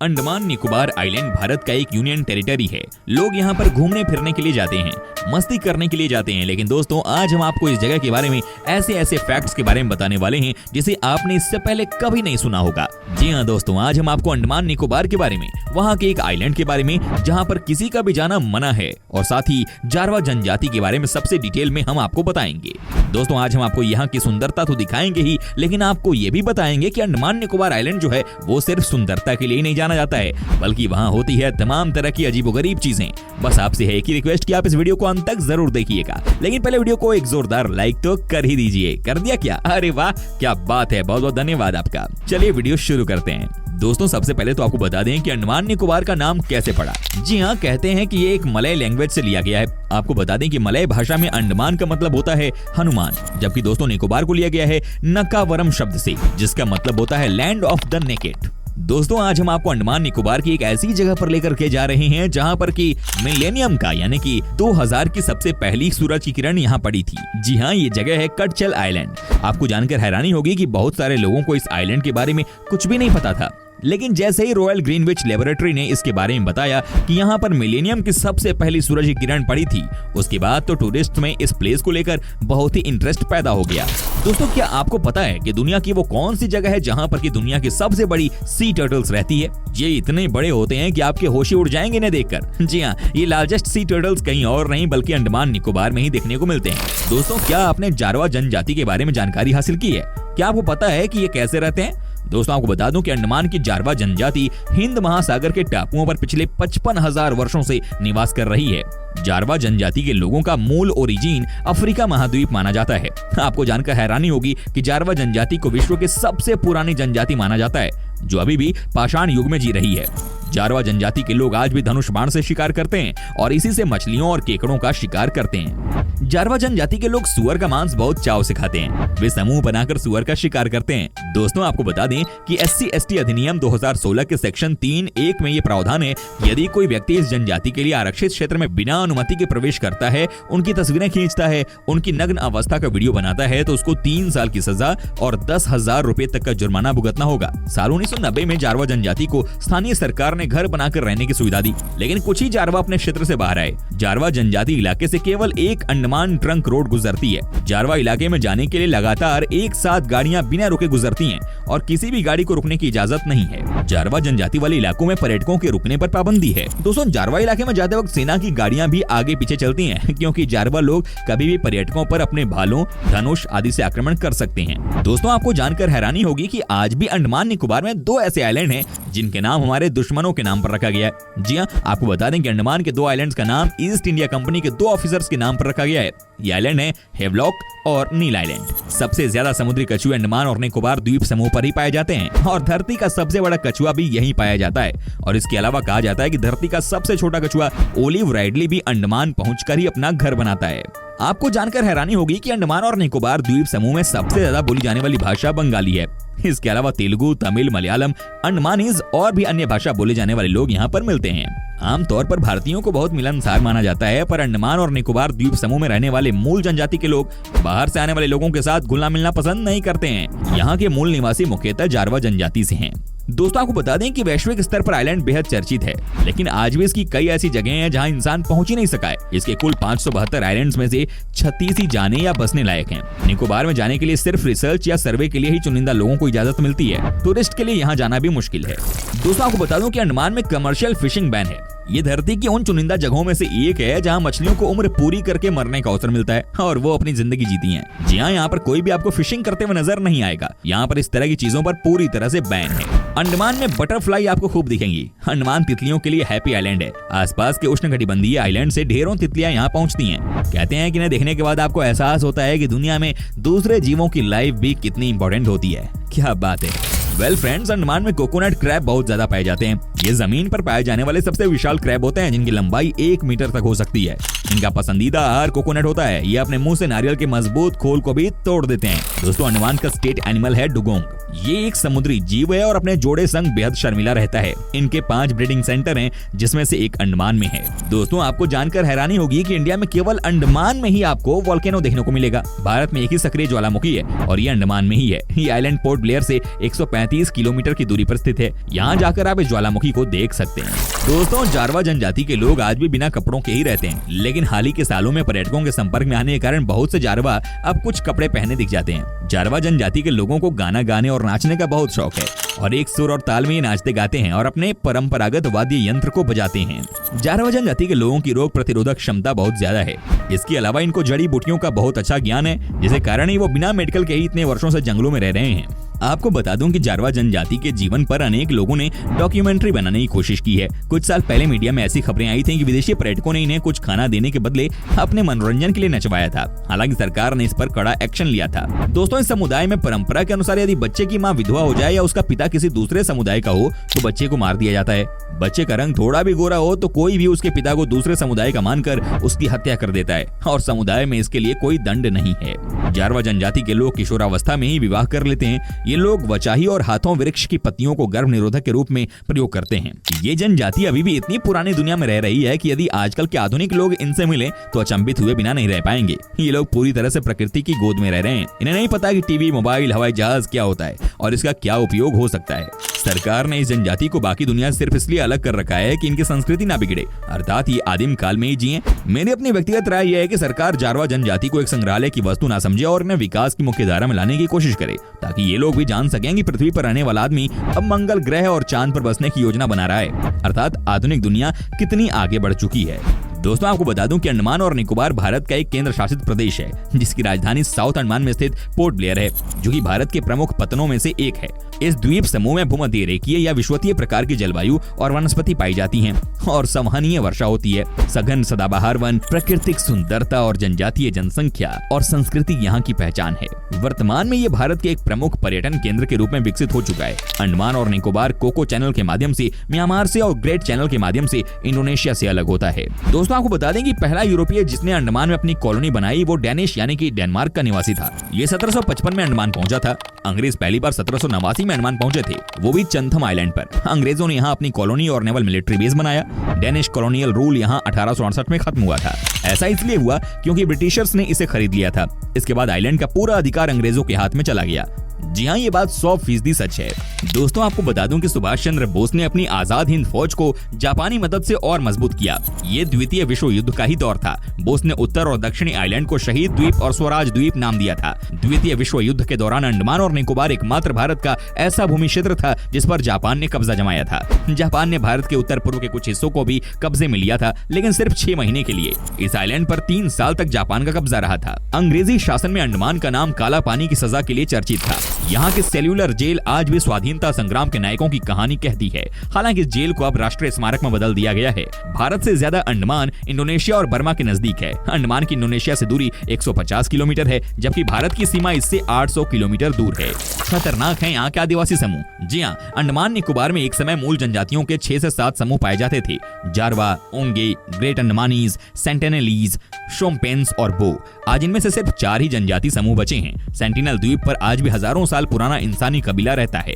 Andaman Nicobar island Bharat का एक union territory है। लोग यहाँ पर घूमने फिरने के लिए जाते हैं, मस्ती करने के लिए जाते हैं। लेकिन दोस्तों, आज हम आपको इस जगह के बारे में ऐसे फैक्ट्स के बारे में बताने वाले हैं जिसे आपने इससे पहले कभी नहीं सुना होगा। जी हाँ दोस्तों, आज हम आपको अंडमान निकोबार के बारे में, वहाँ के एक आइलैंड के बारे में जहाँ पर किसी का भी जाना मना है, और साथ ही जारवा जनजाति के बारे में सबसे डिटेल में हम आपको बताएंगे। दोस्तों, आज हम आपको यहाँ की सुंदरता तो दिखाएंगे ही, लेकिन आपको ये भी बताएंगे कि अंडमान निकोबार आइलैंड जो है वो सिर्फ सुंदरता के लिए नहीं जाना जाता है, बल्कि वहाँ होती है तमाम तरह की अजीबोगरीब चीजें। बस आपसे है एक ही रिक्वेस्ट कि आप इस वीडियो को अंत तक जरूर देखिएगा, लेकिन पहले वीडियो को एक जोरदार लाइक तो कर ही दीजिए। कर दिया क्या? अरे वाह, क्या बात है, बहुत बहुत धन्यवाद आपका। चलिए वीडियो शुरू करते हैं। दोस्तों, सबसे पहले तो आपको बता दें कि अंडमान निकोबार का नाम कैसे पड़ा। जी हाँ, कहते हैं कि ये एक मलय लैंग्वेज से लिया गया है। आपको बता दें कि मलय भाषा में अंडमान का मतलब होता है हनुमान, जबकि दोस्तों निकोबार को लिया गया है नकावरम शब्द से, जिसका मतलब होता है लैंड ऑफ द नेकेड। दोस्तों, आज हम आपको अंडमान निकोबार की एक ऐसी जगह पर लेकर के जा रहे हैं जहां पर की मिलेनियम का यानी कि 2000 की सबसे पहली सूरज की किरण यहां पड़ी थी। जी हां, ये जगह है कटचल आइलैंड। आपको जानकर हैरानी होगी कि बहुत सारे लोगों को इस आइलैंड के बारे में कुछ भी नहीं पता था, लेकिन जैसे ही रॉयल ग्रीनविच लेबोरेटरी ने इसके बारे में बताया कि यहाँ पर मिलेनियम की सबसे पहली सूरज की किरण पड़ी थी, उसके बाद तो टूरिस्ट में इस प्लेस को लेकर बहुत ही इंटरेस्ट पैदा हो गया। दोस्तों, क्या आपको पता है कि दुनिया की वो कौन सी जगह है जहाँ पर की दुनिया की सबसे बड़ी सी टर्टल्स रहती है? ये इतने बड़े होते हैं कि आपके होश ही उड़ जाएंगे इन्हें देखकर। जी हाँ, ये लार्जेस्ट सी टर्टल्स कहीं और नहीं बल्कि अंडमान निकोबार में ही देखने को मिलते हैं। दोस्तों, क्या आपने जारवा जनजाति के बारे में जानकारी हासिल की है? क्या आपको पता है कि ये कैसे रहते हैं? दोस्तों, आपको बता दूं कि अंडमान की जारवा जनजाति हिंद महासागर के टापुओं पर पिछले 55,000 वर्षों से निवास कर रही है। जारवा जनजाति के लोगों का मूल ओरिजिन अफ्रीका महाद्वीप माना जाता है। आपको जानकर हैरानी होगी कि जारवा जनजाति को विश्व के सबसे पुरानी जनजाति माना जाता है, जो अभी भी पाषाण युग में जी रही है। जारवा जनजाति के लोग आज भी धनुष बाण से शिकार करते हैं और इसी से मछलियों और केकड़ों का शिकार करते हैं। जारवा जनजाति के लोग सुअर का मांस बहुत चाव से खाते हैं। वे समूह बनाकर सुअर का शिकार करते हैं। दोस्तों, आपको बता दें कि SC/ST अधिनियम 2016 के सेक्शन 3(1) में ये प्रावधान है, यदि कोई व्यक्ति इस जनजाति के लिए आरक्षित क्षेत्र में बिना अनुमति के प्रवेश करता है, उनकी तस्वीरें खींचता है, उनकी नग्न अवस्था का वीडियो बनाता है, तो उसको 3 साल की सजा और 10,000 रुपए तक का जुर्माना भुगतना होगा। साल 1990 में जारवा जनजाति को स्थानीय सरकार ने घर बनाकर रहने की सुविधा दी, लेकिन कुछ ही जारवा अपने क्षेत्र से बाहर आए। जारवा जनजाति इलाके से केवल एक अंडमान ट्रंक रोड गुजरती है। जारवा इलाके में जाने के लिए लगातार एक साथ गाड़ियां बिना रुके गुजरती हैं और किसी भी गाड़ी को रुकने की इजाजत नहीं है। जारवा जनजाति वाले इलाकों में पर्यटकों के रुकने पर पाबंदी है। दोस्तों, जारवा इलाके में जाते वक्त सेना की गाड़ियां भी आगे पीछे चलती हैं, क्योंकि जारवा लोग कभी भी पर्यटकों पर अपने भालों, धनुष आदि से आक्रमण कर सकते हैं। दोस्तों, आपको जानकर हैरानी होगी कि आज भी अंडमान निकोबार में 2 ऐसे आइलैंड हैं जिनके नाम हमारे दुश्मनों के नाम पर रखा गया है। जी हाँ, आपको बता दें कि अंडमान के 2 आइलैंड्स का नाम ईस्ट इंडिया कंपनी के 2 ऑफिसर्स के नाम पर रखा गया है। ये आइलैंड है हेवलॉक और नील आइलैंड। सबसे ज्यादा समुद्री कछुए अंडमान और निकोबार द्वीप समूह पर ही पाए जाते हैं, और धरती का सबसे बड़ा कछुआ भी यहीं पाया जाता है। और इसके अलावा कहा जाता है कि धरती का सबसे छोटा कछुआ ओलिव राइडली भी अंडमान पहुंचकर ही अपना घर बनाता है। आपको जानकर हैरानी होगी कि अंडमान और निकोबार द्वीप समूह में सबसे ज्यादा बोली जाने वाली भाषा बंगाली है। इसके अलावा तेलुगु, तमिल, मलयालम, अंडमानीज और भी अन्य भाषा बोले जाने वाले लोग यहाँ पर मिलते हैं। आमतौर पर भारतीयों को बहुत मिलनसार माना जाता है, पर अंडमान और निकोबार द्वीप समूह में रहने वाले मूल जनजाति के लोग बाहर से आने वाले लोगों के साथ घुलना मिलना पसंद नहीं करते हैं। यहाँ के मूल निवासी मुख्यतः जारवा जनजाति से हैं। दोस्तों, आपको बता दें कि वैश्विक स्तर पर आइलैंड बेहद चर्चित है, लेकिन आज भी इसकी कई ऐसी जगह हैं जहां इंसान पहुंच ही नहीं सका है। इसके कुल 572 आइलैंड्स में से 36 ही जाने या बसने लायक हैं। निकोबार में जाने के लिए सिर्फ रिसर्च या सर्वे के लिए ही चुनिंदा लोगों को इजाजत मिलती है। टूरिस्ट के लिए यहाँ जाना भी मुश्किल है। दोस्तों, आपको बता दूं कि अंडमान में कमर्शियल फिशिंग बैन है। ये धरती की उन चुनिंदा जगहों में से एक है जहां मछलियों को उम्र पूरी करके मरने का अवसर मिलता है और वो अपनी जिंदगी जीती हैं। जी हाँ, यहाँ पर कोई भी आपको फिशिंग करते हुए नजर नहीं आएगा। यहाँ पर इस तरह की चीजों पर पूरी तरह से बैन है। अंडमान में बटरफ्लाई आपको खूब दिखेंगी। अंडमान तितलियों के लिए हैप्पी आइलैंड है। आसपास के उष्णकटिबंधीय आइलैंड से ढेरों तितलियां यहाँ पहुंचती हैं। कहते हैं कि इन्हें देखने के बाद आपको एहसास होता है कि दुनिया में दूसरे जीवों की लाइफ भी कितनी इंपॉर्टेंट होती है। क्या बात है। वेल फ्रेंड्स, अंडमान में कोकोनट क्रैब बहुत ज्यादा पाए जाते हैं। ये जमीन पर पाए जाने वाले सबसे विशाल क्रैब होते हैं, जिनकी लंबाई 1 मीटर तक हो सकती है। इनका पसंदीदा आहार कोकोनट होता है। ये अपने मुंह से नारियल के मजबूत खोल को भी तोड़ देते हैं। दोस्तों, अंडमान का स्टेट एनिमल है डुगोंग। ये एक समुद्री जीव है और अपने जोड़े संग बेहद शर्मिला रहता है। इनके 5 ब्रीडिंग सेंटर हैं, जिसमें से एक अंडमान में है। दोस्तों, आपको जानकर हैरानी होगी कि इंडिया में केवल अंडमान में ही आपको वोल्केनो देखने को मिलेगा। भारत में एक ही सक्रिय ज्वालामुखी है और ये अंडमान में ही है। ये आइलैंड पोर्ट पोर्ट ब्लेयर से 135 किलोमीटर की दूरी पर स्थित है। यहाँ जाकर आप इस ज्वालामुखी को देख सकते हैं। दोस्तों, जारवा जनजाति के लोग आज भी बिना कपड़ों के ही रहते हैं, लेकिन हाल ही के सालों में पर्यटकों के संपर्क में आने के कारण बहुत से जारवा अब कुछ कपड़े पहने दिख जाते हैं। जारवा जनजाति के लोगों को गाना गाने और नाचने का बहुत शौक है और एक सुर और ताल में ये नाचते गाते हैं और अपने परंपरागत वाद्य यंत्र को बजाते हैं। जारवा जनजाति के लोगों की रोग प्रतिरोधक क्षमता बहुत ज्यादा है। इसके अलावा इनको जड़ी बूटियों का बहुत अच्छा ज्ञान है, जिसके कारण ही वो बिना मेडिकल के ही इतने वर्षों से जंगलों में रह रहे हैं। आपको बता दूं कि जारवा जनजाति के जीवन पर अनेक लोगों ने डॉक्यूमेंट्री बनाने की कोशिश की है। कुछ साल पहले मीडिया में ऐसी खबरें आई थी कि विदेशी पर्यटकों ने इन्हें कुछ खाना देने के बदले अपने मनोरंजन के लिए नचवाया था। हालांकि सरकार ने इस पर कड़ा एक्शन लिया था। दोस्तों, इस समुदाय में परंपरा के अनुसार यदि बच्चे की माँ विधवा हो जाए या उसका पिता किसी दूसरे समुदाय का हो तो बच्चे को मार दिया जाता है। बच्चे का रंग थोड़ा भी गोरा हो तो कोई भी उसके पिता को दूसरे समुदाय का मानकर उसकी हत्या कर देता है और समुदाय में इसके लिए कोई दंड नहीं है। जारवा जनजाति के लोग किशोरावस्था में ही विवाह कर लेते हैं। ये लोग वचाही और हाथों वृक्ष की पत्तियों को गर्भ निरोधक के रूप में प्रयोग करते हैं। ये जनजाति अभी भी इतनी पुरानी दुनिया में रह रही है कि यदि आजकल के आधुनिक लोग इनसे मिले तो अचंभित हुए बिना नहीं रह पाएंगे। ये लोग पूरी तरह से प्रकृति की गोद में रह रहे हैं। इन्हें नहीं पता कि टीवी, मोबाइल, हवाई जहाज क्या होता है और इसका क्या उपयोग हो सकता है। सरकार ने इस जनजाति को बाकी दुनिया से सिर्फ इसलिए अलग कर रखा है कि इनकी संस्कृति ना बिगड़े, अर्थात ये आदिम काल में ही जिए। मेरी अपनी व्यक्तिगत राय यह है कि सरकार जारवा जनजाति को एक संग्रहालय की वस्तु ना समझे और इन्हें विकास की मुख्य धारा में लाने की कोशिश करे, ताकि ये लोग भी जान सकें कि पृथ्वी पर रहने वाला आदमी अब मंगल ग्रह और चांद पर बसने की योजना बना रहा है, अर्थात आधुनिक दुनिया कितनी आगे बढ़ चुकी है। दोस्तों, आपको बता दूं कि अंडमान और निकोबार भारत का एक केंद्र शासित प्रदेश है, जिसकी राजधानी साउथ अंडमान में स्थित पोर्ट ब्लेयर है, जो कि भारत के प्रमुख पत्तनों में से एक है। इस द्वीप समूह में भूमध्य रेखीय या विषुवतीय प्रकार की जलवायु और वनस्पति पाई जाती हैं और संवहनीय वर्षा होती है। सघन सदाबहार वन, प्राकृतिक सुंदरता और जनजातीय जनसंख्या और संस्कृति यहाँ की पहचान है। वर्तमान में ये भारत के एक प्रमुख पर्यटन केंद्र के रूप में विकसित हो चुका है। अंडमान और निकोबार कोको चैनल के माध्यम से म्यांमार से और ग्रेट चैनल के माध्यम से इंडोनेशिया से अलग होता है। दोस्तों, आपको बता दें कि पहला यूरोपीय जिसने अंडमान में अपनी कॉलोनी बनाई वो डेनिश यानी कि डेनमार्क का निवासी था। ये 1755 में अंडमान पहुंचा था। अंग्रेज पहली बार 1789 में अंडमान पहुंचे थे, वो भी चंथम आइलैंड पर। अंग्रेजों ने यहाँ अपनी कॉलोनी और नेवल मिलिट्री बेस बनाया। डेनिश कॉलोनियल रूल यहाँ 1868 में खत्म हुआ था। ऐसा इसलिए हुआ क्योंकि ब्रिटिशर्स ने इसे खरीद लिया था। इसके बाद आइलैंड का पूरा अधिकार अंग्रेजों के हाथ में चला गया। जी हाँ, ये बात 100% सच है। दोस्तों, आपको बता दूं कि सुभाष चंद्र बोस ने अपनी आजाद हिंद फौज को जापानी मदद से और मजबूत किया। ये द्वितीय विश्व युद्ध का ही दौर था। बोस ने उत्तर और दक्षिणी आइलैंड को शहीद द्वीप और स्वराज द्वीप नाम दिया था। द्वितीय विश्व युद्ध के दौरान अंडमान और निकोबार एकमात्र भारत का ऐसा भूमि क्षेत्र था जिस पर जापान ने कब्जा जमाया था। जापान ने भारत के उत्तर पूर्व के कुछ हिस्सों को भी कब्जे में लिया था, लेकिन सिर्फ 6 महीने के लिए। इस आइलैंड पर 3 साल तक जापान का कब्जा रहा था। अंग्रेजी शासन में अंडमान का नाम काला पानी की सजा के लिए चर्चित था। यहाँ के सेल्यूलर जेल आज भी स्वाधीनता संग्राम के नायकों की कहानी कहती है। हालांकि इस जेल को अब राष्ट्रीय स्मारक में बदल दिया गया है। भारत से ज्यादा अंडमान इंडोनेशिया और बर्मा के नजदीक है। अंडमान की इंडोनेशिया से दूरी 150 किलोमीटर है, जबकि भारत की सीमा इससे 800 किलोमीटर दूर है। खतरनाक है यहाँ के आदिवासी समूह। जी हाँ, अंडमान निकोबार में एक समय मूल जनजातियों के 6 से 7 समूह पाए जाते थे। जारवा, ओंगे, ग्रेट अंडमानीज, सेंटिनेलीज, शोम्पेन्स और बो। आज इनमें से सिर्फ 4 ही जनजाति समूह बचे हैं। सेंटिनल द्वीप पर आज भी हजारों साल पुराना इंसानी कबीला रहता है।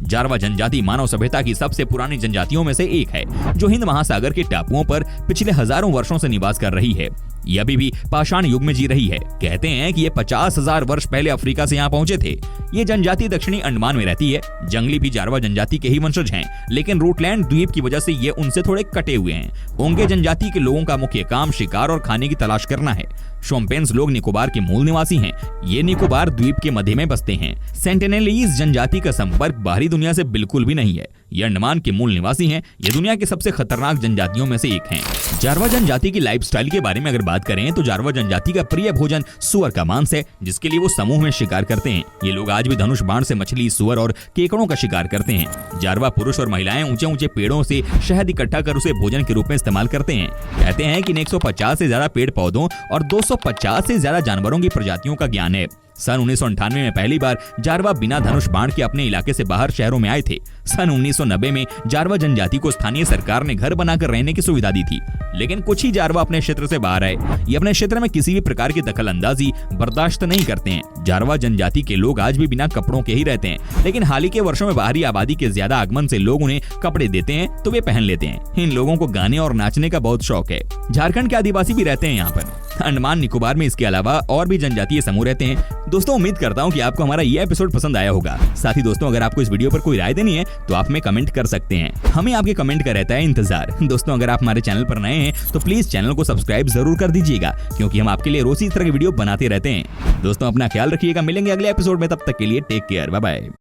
जारवा जनजाति मानव सभ्यता की सबसे पुरानी जनजातियों में से एक है, जो हिंद महासागर के टापुओं पर पिछले हजारों वर्षों से निवास कर रही है। ये अभी भी पाषाण युग में जी रही है। कहते हैं कि ये 50,000 वर्ष पहले अफ्रीका से यहाँ पहुंचे थे। ये जनजाति दक्षिणी अंडमान में रहती है। जंगली भी जारवा जनजाति के ही वंशज हैं, लेकिन रूटलैंड द्वीप की वजह से ये उनसे थोड़े कटे हुए हैं। ओंगे जनजाति के लोगों का मुख्य काम शिकार और खाने की तलाश करना है। शोम्पेन्स लोग निकोबार के मूल निवासी हैं। ये निकोबार द्वीप के मध्य में बसते हैं। सेंटिनेलीज जनजाति का संपर्क बाहरी दुनिया से बिल्कुल भी नहीं है। ये अंडमान के मूल निवासी हैं। ये दुनिया के सबसे खतरनाक जनजातियों में से एक हैं। जारवा जनजाति की लाइफस्टाइल के बारे में अगर बात करें तो जारवा जनजाति का प्रिय भोजन सुअर का मांस है, जिसके लिए वो समूह में शिकार करते हैं। ये लोग आज भी धनुष बाण से मछली, सुअर और केकड़ों का शिकार करते हैं। जारवा पुरुष और महिलाएं ऊंचे ऊंचे पेड़ों से शहद इकट्ठा कर उसे भोजन के रूप में इस्तेमाल करते हैं। कहते हैं कि 150 से ज्यादा पेड़ पौधों और 250 से ज्यादा जानवरों की प्रजातियों का ज्ञान है। सन 1998 में पहली बार जारवा बिना धनुष बाण के अपने इलाके से बाहर शहरों में आए थे। सन 1990 में जारवा जनजाति को स्थानीय सरकार ने घर बनाकर रहने की सुविधा दी थी, लेकिन कुछ ही जारवा अपने क्षेत्र से बाहर आए। ये अपने क्षेत्र में किसी भी प्रकार की दखल अंदाजी बर्दाश्त नहीं करते हैं। जारवा जनजाति के लोग आज भी बिना कपड़ों के ही रहते हैं, लेकिन हाल ही के वर्षों में बाहरी आबादी के ज्यादा आगमन से लोग उन्हें कपड़े देते हैं तो वे पहन लेते हैं। इन लोगों को गाने और नाचने का बहुत शौक है। झारखंड के आदिवासी भी रहते हैं यहाँ पर। अंडमान निकोबार में इसके अलावा और भी जनजातीय समूह रहते हैं। दोस्तों उम्मीद करता हूँ कि आपको हमारा ये एपिसोड पसंद आया होगा। साथ ही दोस्तों अगर आपको इस वीडियो पर कोई राय देनी है तो आप हमें कमेंट कर सकते हैं, हमें आपके कमेंट का रहता है इंतजार। दोस्तों अगर आप हमारे चैनल पर नए हैं तो प्लीज चैनल को सब्सक्राइब जरूर कर दीजिएगा, क्योंकि हम आपके लिए रोज इस तरह की वीडियो बनाते रहते हैं। दोस्तों अपना ख्याल रखिएगा, मिलेंगे अगले एपिसोड में, तब तक के लिए टेक केयर, बाय बाय।